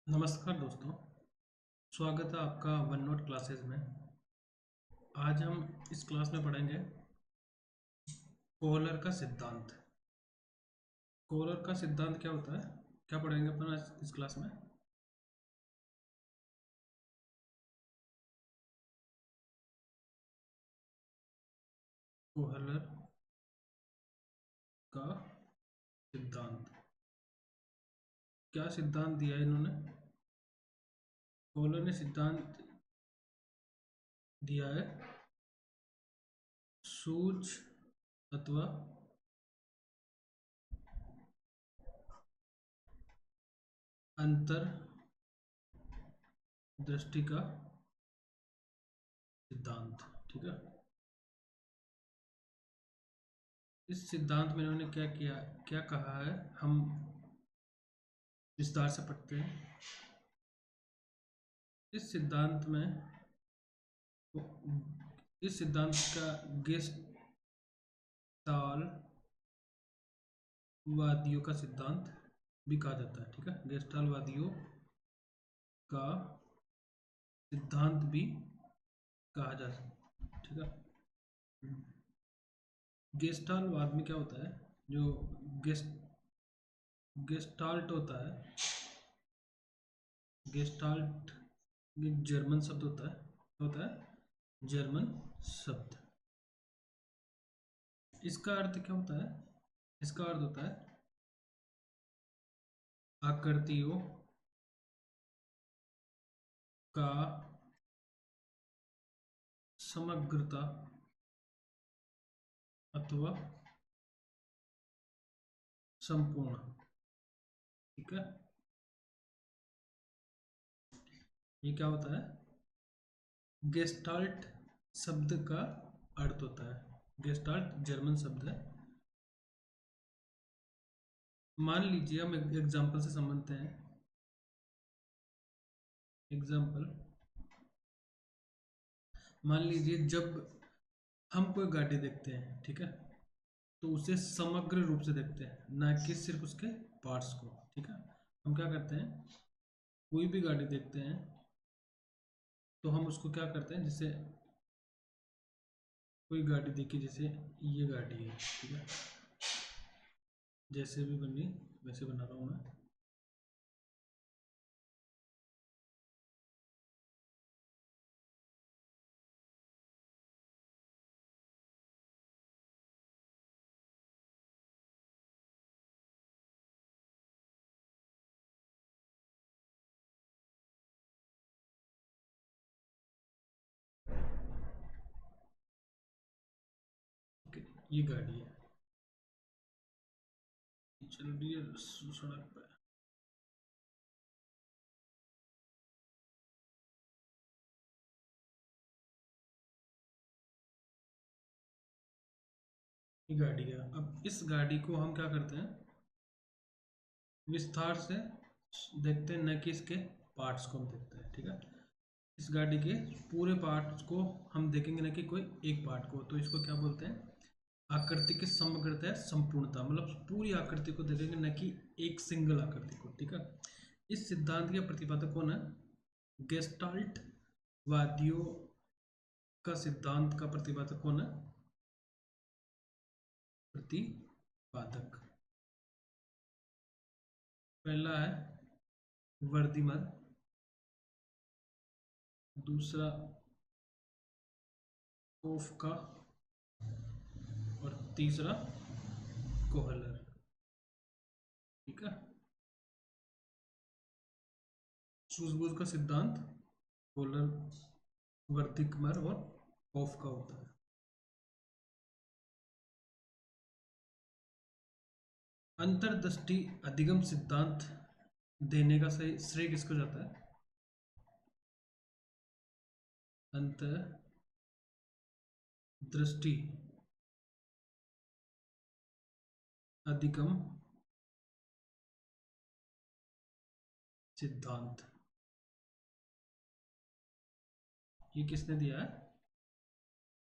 नमस्कार दोस्तों। स्वागत है आपका वन नोट क्लासेस में। आज हम इस क्लास में पढ़ेंगे कोहलर का सिद्धांत। कोहलर का सिद्धांत क्या होता है, क्या पढ़ेंगे अपन इस क्लास में। कोहलर का सिद्धांत, क्या सिद्धांत दिया है इन्होंने। कोहलर ने सिद्धांत दिया है सूझ अथवा अंतर दृष्टि का सिद्धांत। ठीक है, इस सिद्धांत में इन्होंने क्या किया, क्या कहा है, हम विस्तार से पढ़ते हैं। इस सिद्धांत में, इस सिद्धांत का गेस्टालवादियों का सिद्धांत भी कहा जाता है। ठीक है, गेस्टालवादियों का सिद्धांत भी कहा जा सकता है। ठीक है, गेस्टालवाद में क्या होता है, जो गेस्ट गेस्टाल्ट होता है, गेस्टाल्ट एक जर्मन शब्द होता है जर्मन शब्द। इसका अर्थ क्या होता है, इसका अर्थ होता है आकृतियों का समग्रता अथवा संपूर्ण। ठीक है, ये क्या होता है, गेस्टाल्ट शब्द का अर्थ होता है, गेस्टाल्ट जर्मन शब्द है। मान लीजिए हम एक एग्जांपल से समझते हैं। एग्जांपल, मान लीजिए जब हम कोई गाड़ी देखते हैं, ठीक है, तो उसे समग्र रूप से देखते हैं, ना कि सिर्फ उसके पार्ट्स को। ठीक है, हम क्या करते हैं, कोई भी गाड़ी देखते हैं तो हम उसको क्या करते हैं, जैसे कोई गाड़ी देखी, जैसे ये गाड़ी है, ठीक है, जैसे भी बनी वैसे बना रहा हूँ मैं। ठीक है, ये गाड़ी है, चल रही है सड़क पर। ये गाड़ी है, अब इस गाड़ी को हम क्या करते हैं, विस्तार से देखते हैं, न कि इसके पार्ट्स को हम देखते हैं। ठीक है, इस गाड़ी के पूरे पार्ट्स को हम देखेंगे, ना कि कोई एक पार्ट को। तो इसको क्या बोलते हैं, आकृति की समग्रता है संपूर्णता, मतलब पूरी आकृति को देखेंगे, न कि एक सिंगल आकृति को। ठीक है, इस सिद्धांत के प्रतिपादक कौन है, गेस्टाल्ट वादियों का सिद्धांत का प्रतिपादक कौन है, प्रतिपादक पहला है वर्दीमर, दूसरा कोफका और तीसरा कोहलर। ठीक है, सूझबूझ का सिद्धांत कोहलर, वर्दीमर और कोफका होता है। अंतर्दृष्टि अधिगम सिद्धांत देने का सही श्रेय किसको जाता है, अंतर्दृष्टि अधिगम सिद्धांत, ये किसने दिया है,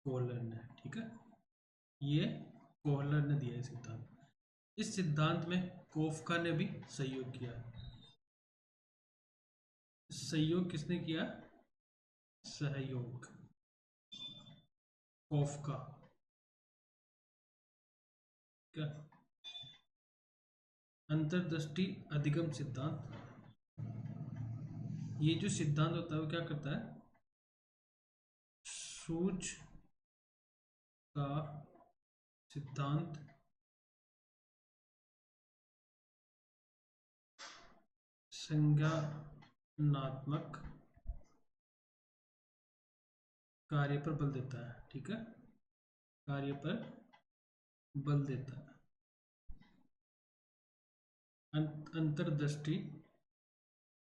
कोहलर ने। ठीक है, ये कोहलर ने दिया है सिद्धांत। इस सिद्धांत में कोफका ने भी सहयोग किया है। सहयोग किसने किया? सहयोग, कॉफका। क्या? अंतर्दृष्टि अधिगम सिद्धांत। ये जो सिद्धांत होता है वो क्या करता है? सूझ का सिद्धांत संज्ञानात्मक कार्य पर बल देता है। ठीक है, कार्य पर बल देता है। अंतर्दृष्टि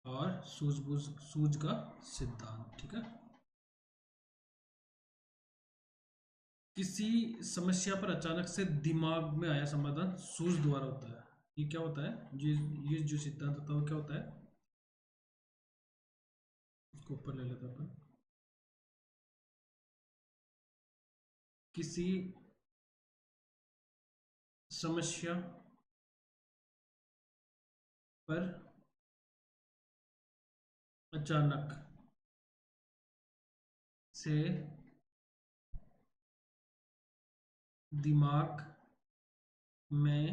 और सूझबूझ, सूझ का सिद्धांत। ठीक है, किसी समस्या पर अचानक से दिमाग में आया समाधान सूझ द्वारा होता है। ये क्या होता है? ये जो सिद्धांत होता है वो क्या होता है? उसको ऊपर ले लेते हैं अपन। किसी समस्या पर अचानक से दिमाग में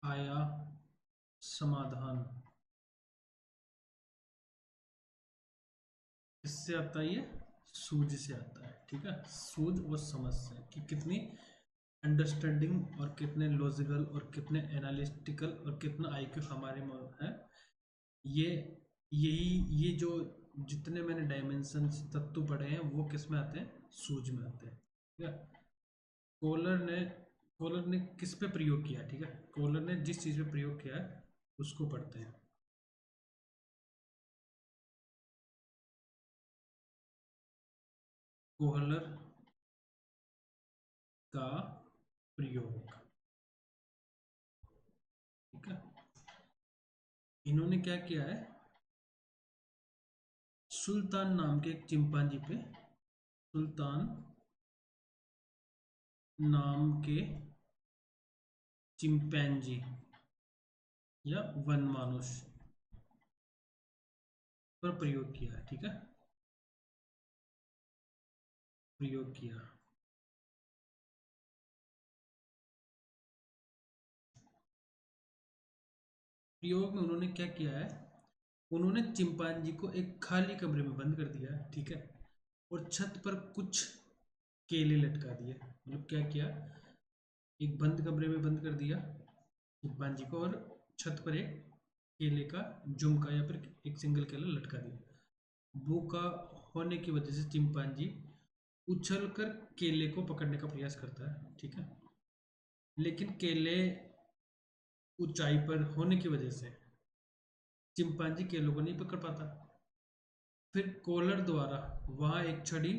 आया समाधान, इससे आता है ये सूझ से आता है। ठीक है, सूझ और समझ से कि कितनी अंडरस्टैंडिंग और कितने लॉजिकल और कितने एनालिटिकल और कितना आईक्यू हमारे में है। ये ये जो जितने मैंने डायमेंशन तत्व पढ़े हैं वो किस में आते हैं? सूझ में आते हैं। ठीक है, कोलर ने किस पे प्रयोग किया? ठीक है, कोलर ने जिस चीज पे प्रयोग किया है उसको पढ़ते हैं। कोहलर का प्रयोग। ठीक है, इन्होंने क्या किया है? सुल्तान नाम के एक चिंपांजी पे, सुल्तान नाम के चिंपैंजी या वन मानुष पर प्रयोग किया है। ठीक है, प्रयोग किया। प्रयोग में उन्होंने क्या किया है? उन्होंने चिंपांजी को एक खाली कमरे में बंद कर दिया है। ठीक है, और छत पर कुछ केले लटका दिए। मतलब क्या किया? एक बंद कमरे में बंद कर दिया चिंपांजी को और छत पर एक केले का झुमका या फिर एक सिंगल केला लटका दिया। भूखा होने की वजह से चिंपांजी उछलकर केले को पकड़ने का प्रयास करता है। ठीक है, लेकिन केले ऊंचाई पर होने की वजह से चिंपांजी केलों को नहीं पकड़ पाता। फिर कोलर द्वारा वहां एक छड़ी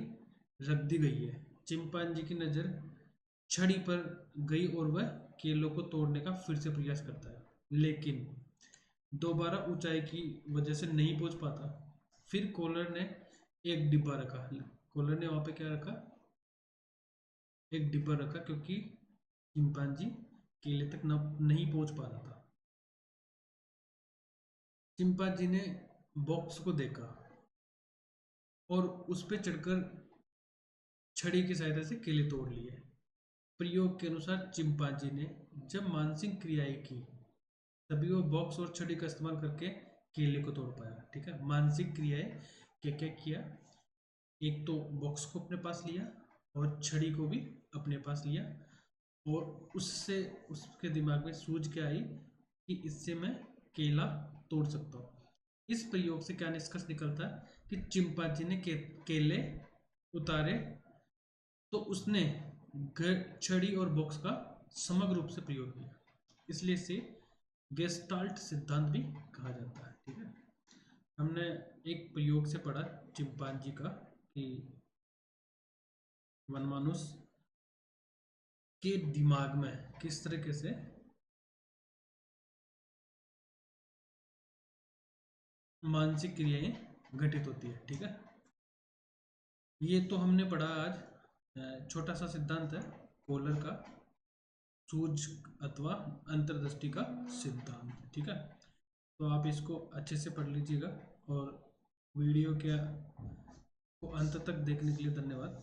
रख दी गई है। चिंपांजी की नजर छड़ी पर गई और वह केलों को तोड़ने का फिर से प्रयास करता है, लेकिन दोबारा ऊंचाई की वजह से नहीं पहुंच पाता। फिर कोलर ने एक डिब्बा रखा। कोलर ने वहां पे क्या रखा? एक डिब्बा रखा, क्योंकि चिंपांजी केले तक नहीं पहुंच पा रहा था। चिंपांजी ने बॉक्स को देखा और उस पर चढ़कर छड़ी की सहायता से केले तोड़ लिए। प्रयोग के अनुसार चिंपांजी ने जब मानसिक क्रियाएं की तभी वो बॉक्स और छड़ी का इस्तेमाल करके केले को तोड़ पाया। ठीक है, मानसिक क्रियाएं क्या क्या किया? एक तो बॉक्स को अपने पास लिया और छड़ी को भी अपने पास लिया, और उससे उसके दिमाग में सूझ के आई कि इससे मैं केला तोड़ सकता हूँ। इस प्रयोग से क्या निष्कर्ष निकलता है कि चिंपांजी ने केले उतारे तो उसने छड़ी और बॉक्स का समग्र रूप से प्रयोग किया, इसलिए इसे गेस्टाल्ट सिद्धांत भी कहा जाता है। ठीक है, हमने एक प्रयोग से पढ़ा चिंपांजी का कि वनमानुष के दिमाग में किस तरीके से मानसिक क्रियाएं घटित होती है। ठीक है, ये तो हमने पढ़ा आज। छोटा सा सिद्धांत है कोलर का सूझ अथवा अंतर्दृष्टि का सिद्धांत। ठीक है, तो आप इसको अच्छे से पढ़ लीजिएगा, और वीडियो के को अंत तक देखने के लिए धन्यवाद।